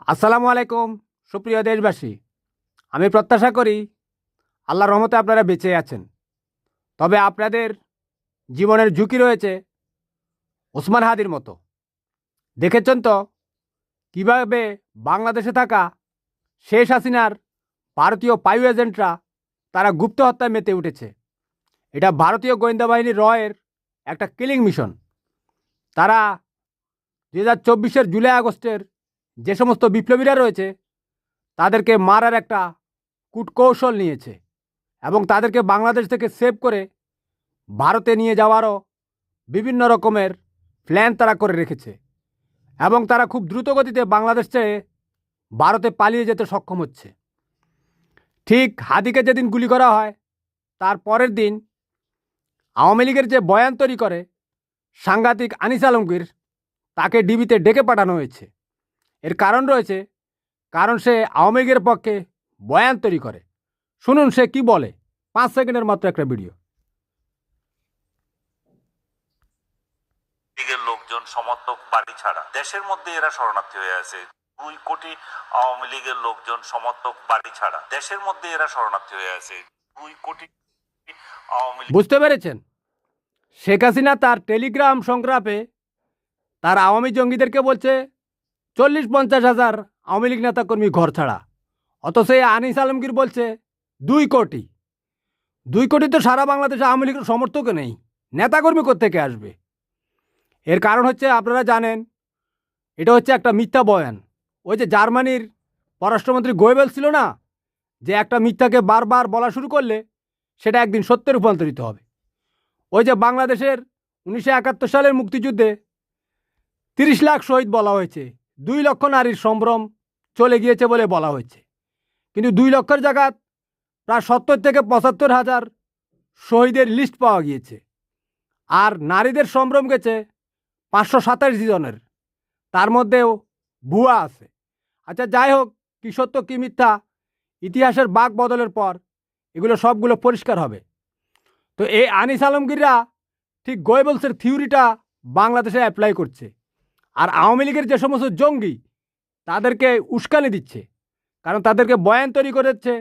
আসসালামু আলাইকুম সুপ্রিয় দেশবাসী। আমি প্রত্যাশা করি আল্লাহর রহমতে আপনারা বেঁচে আছেন। তবে আপনাদের জীবনের ঝুঁকি রয়েছে ওসমান হাদির মতো। দেখেছেন তো কীভাবে বাংলাদেশে থাকা শেখ হাসিনার ভারতীয় পাইউ এজেন্টরা তারা গুপ্ত হত্যায় মেতে উঠেছে। এটা ভারতীয় গোয়েন্দা বাহিনীর রয়ের একটা কিলিং মিশন। তারা 2024 জুলাই আগস্টের যে সমস্ত বিপ্লবীরা রয়েছে তাদেরকে মারার একটা কূটকৌশল নিয়েছে এবং তাদেরকে বাংলাদেশ থেকে সেভ করে ভারতে নিয়ে যাওয়ারও বিভিন্ন রকমের প্ল্যান তারা করে রেখেছে এবং তারা খুব দ্রুত গতিতে বাংলাদেশ ছেড়ে ভারতে পালিয়ে যেতে সক্ষম হচ্ছে। ঠিক হাদিকে যেদিন গুলি করা হয় তার পরের দিন আওয়ামী লীগের যে বয়ান তৈরি করে সাংঘাতিক আনিস আলমগীর, তাকে ডিবিতে ডেকে পাঠানো হয়েছে। এর কারণ রয়েছে, কারণ সে আওয়ামী লীগের পক্ষে বয়ান তৈরি করে। শুনুন সে কি বলে, 5 সেকেন্ডের মাত্র একটা ভিডিও। লীগের লোকজন সমর্থক বাড়ি ছাড়া দেশের মধ্যে এরা শরণার্থী হয়ে আছে। 2 কোটি আওয়ামী লীগের লোকজন সমর্থক বাড়ি ছাড়া দেশের মধ্যে এরা শরণার্থী হয়ে আছে। 2 কোটি আওয়ামী লীগ। বুঝতে পেরেছেন? শেখ হাসিনা তার টেলিগ্রাম সংগ্রামে তার আওয়ামী জঙ্গিদেরকে বলছে 40-50 হাজার আওয়ামী লীগ নেতাকর্মী ঘর ছাড়া, অথচ এই আনিস আলমগীর বলছে 2 কোটি। 2 কোটি তো সারা বাংলাদেশে আওয়ামী লীগের সমর্থকও নেই, নেতাকর্মী কোত্থেকে আসবে? এর কারণ হচ্ছে, আপনারা জানেন, এটা হচ্ছে একটা মিথ্যা বয়ান। ওই যে জার্মানির পররাষ্ট্রমন্ত্রী গোয়েবেলস ছিল না, যে একটা মিথ্যাকে বারবার বলা শুরু করলে সেটা একদিন সত্যে রূপান্তরিত হবে। ওই যে বাংলাদেশের 1971 সালের মুক্তিযুদ্ধে 30 লাখ শহীদ বলা হয়েছে, 2 লক্ষ নারীর সম্ভ্রম চলে গিয়েছে বলে বলা হয়েছে, কিন্তু 2 লক্ষের জায়গায় প্রায় 70 থেকে 75 হাজার শহীদের লিস্ট পাওয়া গিয়েছে। আর নারীদের সম্ভ্রম গেছে 527 জনের, তার মধ্যেও ভুয়া আছে। আচ্ছা, যাই হোক, কি সত্য কি মিথ্যা ইতিহাসের বাঁক বদলের পর এগুলো সবগুলো পরিষ্কার হবে। তো এই আনিস আলমগীররা ঠিক গোয়েবলসের থিওরিটা বাংলাদেশে অ্যাপ্লাই করছে, আর আওয়ামী লীগের যে সমস্ত জঙ্গি তাদেরকে উস্কানি দিচ্ছে, কারণ তাদেরকে বয়ান তৈরি করেছে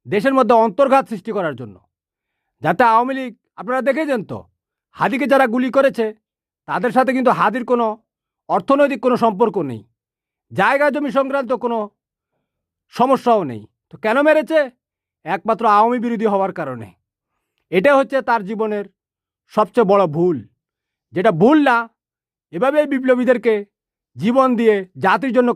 দেশের মধ্যে অন্তর্ঘাত সৃষ্টি করার জন্য, যাতে আওয়ামী লীগ, আপনারা দেখেছেন তো হাদিকে যারা গুলি করেছে তাদের সাথে কিন্তু হাদির কোনো অর্থনৈতিক কোনো সম্পর্ক নেই, জায়গা জমি সংক্রান্ত কোনো সমস্যাও নেই। তো কেন মেরেছে? একমাত্র আওয়ামী বিরোধী হওয়ার কারণে। এটা হচ্ছে তার জীবনের সবচেয়ে বড় ভুল। যেটা ভুল না, এভাবে বিপ্লবীদেরকে জীবন দিয়ে জাতির জন্য